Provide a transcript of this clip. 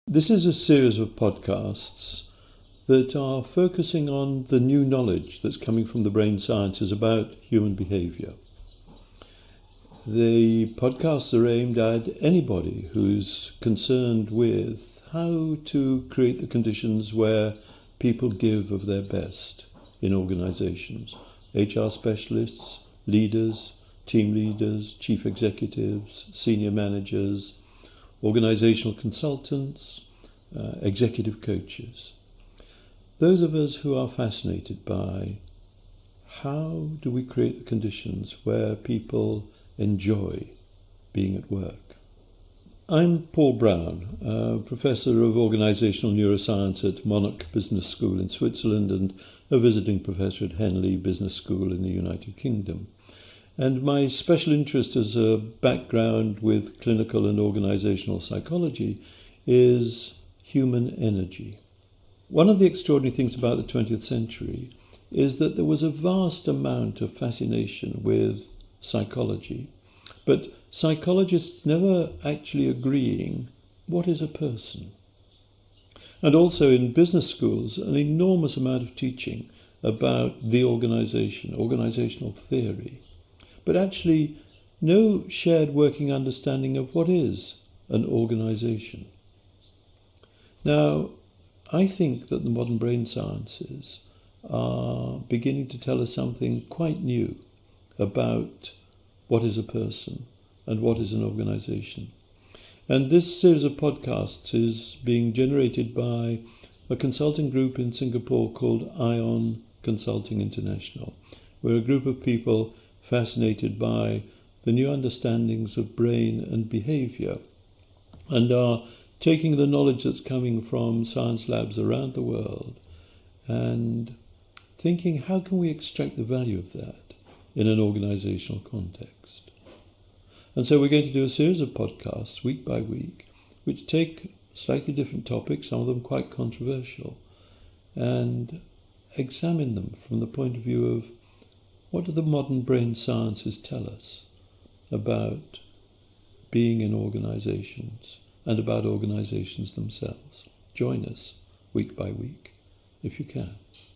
This is a series of podcasts that are focusing on the new knowledge that's coming from the brain sciences about human behaviour. The podcasts are aimed at anybody who's concerned with how to create the conditions where people give of their best in organisations. HR specialists, leaders, team leaders, chief executives, senior managers, organisational consultants, executive coaches. Those of us who are fascinated by how do we create the conditions where people enjoy being at work. I'm Paul Brown, Professor of Organisational Neuroscience at Monarch Business School in Switzerland and a visiting professor at Henley Business School in the United Kingdom. And my special interest as a background with clinical and organisational psychology is human energy. One of the extraordinary things about the 20th century is that there was a vast amount of fascination with psychology, but psychologists never actually agreeing what is a person. And also in business schools, an enormous amount of teaching about the organisation, organisational theory, but actually no shared working understanding of what is an organisation. Now, I think that the modern brain sciences are beginning to tell us something quite new about what is a person and what is an organisation. And this series of podcasts is being generated by a consulting group in Singapore called ION Consulting International. We're a group of people fascinated by the new understandings of brain and behaviour and are taking the knowledge that's coming from science labs around the world and thinking how can we extract the value of that in an organisational context. And so we're going to do a series of podcasts week by week which take slightly different topics, some of them quite controversial, and examine them from the point of view of what do the modern brain sciences tell us about being in organisations and about organisations themselves. Join us week by week if you can.